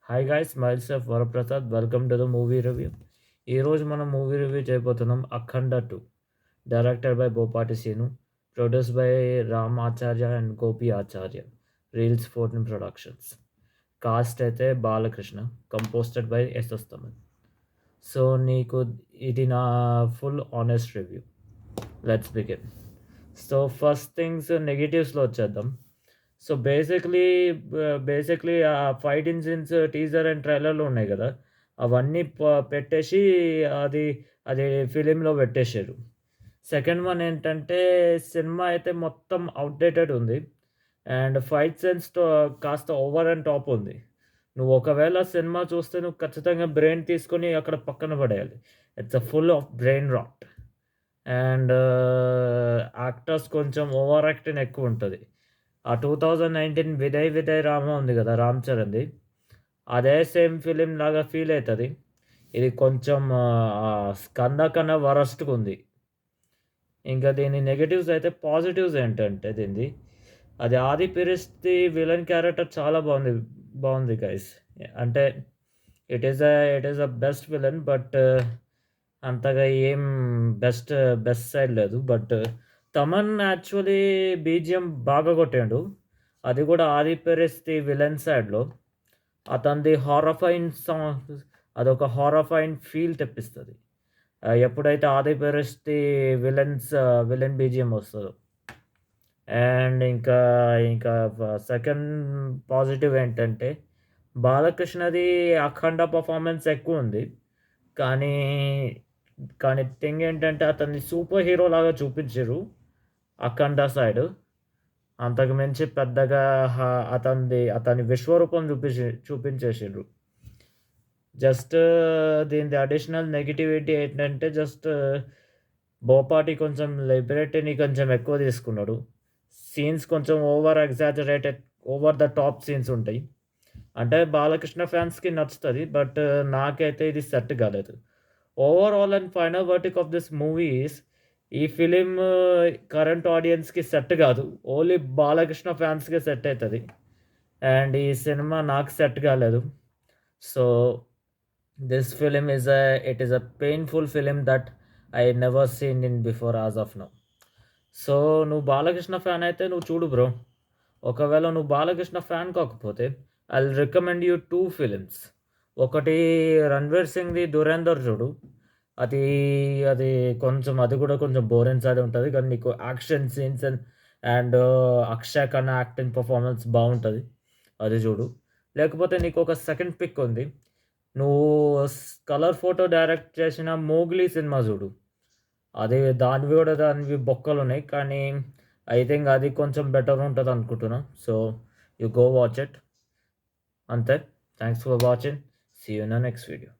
Hi guys, myself Varaprasad. Welcome to the movie review. ఈరోజు మనం movie review చేయబోతున్నాం Akhanda 2, director by Boyapati Seenu, produce by Ram Acharya and Gopi Acharya, reels 14 productions. Cast అయితే Balakrishna, composted by SS Thaman. So నీకు ఇది నా full honest review. Let's begin. So first things నెగిటివ్స్లో వచ్చేద్దాం. So basically ఆ ఫైట్ ఇన్సిడెంట్స్ టీజర్ అండ్ ట్రైలర్‌లో ఉన్నాయి గదా! అవన్నీ పెట్టేసి అది అది ఫిలింలో పెట్టేసారు. సెకండ్ వన్ ఏంటంటే సినిమా అయితే మొత్తం ఔట్‌డేటెడ్ ఉంది. అండ్ ఫైట్ సెన్స్‌తో కాస్త ఓవర్ అండ్ టాప్ ఉంది. నువ్వు ఒకవేళ సినిమా చూస్తే నువ్వు ఖచ్చితంగా బ్రెయిన్ తీసుకొని అక్కడ పక్కన పడేయాలి. It's full of brain rot. And actors కొంచెం ఓవర్ యాక్టింగ్ ఎక్కువుంటది. ఆ 2019 విజయ్ విజయ్ రామ ఉంది గదా! రామ్ చరణ్‌ది. అదే సేమ్ ఫిలిం లాగా ఫీల్ అయితది. ఇది కొంచెం స్కంద కన్నా వరస్ట్‌గుంది. ఇంకా దీని నెగెటివ్స్ అయితే పాజిటివ్స్ ఏంటంటే దీనిది, అది 'ఆది పిరిస్‌ది' విలన్ క్యారెక్టర్ చాలా బావుంది గైస్. అంటే it is a best villain. But అంతగా ఏం బెస్ట్ బెస్ట్ సైడ్ లేదు. బట్ తమన్ యాక్చువల్లీ బీజీఎం బాగా కొట్టాడు. అది కూడా 'ఆది పెరెస్‌ది' విలన్ సైడ్‌లో. అతనిది హారఫైన్ సాంగ్, అదొక హారఫైన్ ఫీల్ తెప్పిస్తది. ఎప్పుడైతే 'ఆది పెరెస్‌ది' విలన్ బీజీఎం వస్తదో. అండ్ ఇంకా సెకండ్ పాజిటివ్ ఏంటంటే, బాలకృష్ణది 'అఖండ' పర్ఫార్మెన్స్ ఎక్కువుంది. కానీ, కానీ థింగ్ ఏంటంటే అతన్ని సూపర్ హీరో లాగా చూపించిర్రు 'అఖండ' సైడు. అంతకు మించి పెద్దగా అతని విశ్వరూపం చూపించేసిండ్రు. జస్ట్ దీనిది అడిషనల్ నెగటివిటీ ఏంటంటే బోపాటి కొంచెం లిబర్టీని కొంచెం ఎక్కువ తీసుకున్నాడు. సీన్స్ కొంచెం over exaggerated, over the top scenes ఉంటాయి. అంటే బాలకృష్ణ ఫ్యాన్స్‌కి నచ్చుతది. బట్ నాకైతే ఇది సెట్ కాలేదు. Overall and final verdict of this movie is, ఈ ఫిలిం కరెంట్ ఆడియన్స్‌కి సెట్ కాదు. ఓన్లీ బాలకృష్ణ ఫ్యాన్స్‌కే సెట్ అయితది. అండ్ ఈ సినిమా నాకు సెట్ కాలేదు. So this film it is a painful film that I never seen in before as of now. సో నువ్వు బాలకృష్ణ ఫ్యాన్ అయితే నువ్వు చూడు బ్రో. ఒకవేళ నువ్వు బాలకృష్ణ ఫ్యాన్ కాకపోతే I will recommend you 2 films. ఒకటి 'రణ్వీర్ సింగ్‌ది' 'ధురేందర్' చూడు. అది అది అది కూడా కొంచెం బోరింగ్ సైడ్ ఉంటది. కానీ నీకు action scenes and Akshay Khanna acting performance బావుంటది. అది చూడు. లేకపోతే నీకొక సెకండ్ పిక్ ఉంది. నువ్వు కలర్ ఫోటో డైరెక్ట్ చేసిన 'మోగ్లీ' సినిమా చూడు. దానివి బొక్కలున్నాయి. కానీ ఐ థింక్ అది కొంచెం బెటర్ ఉంటదనుకుంటున్నా. So you go watch it. అంతే. Thanks for watching. See you in the next video.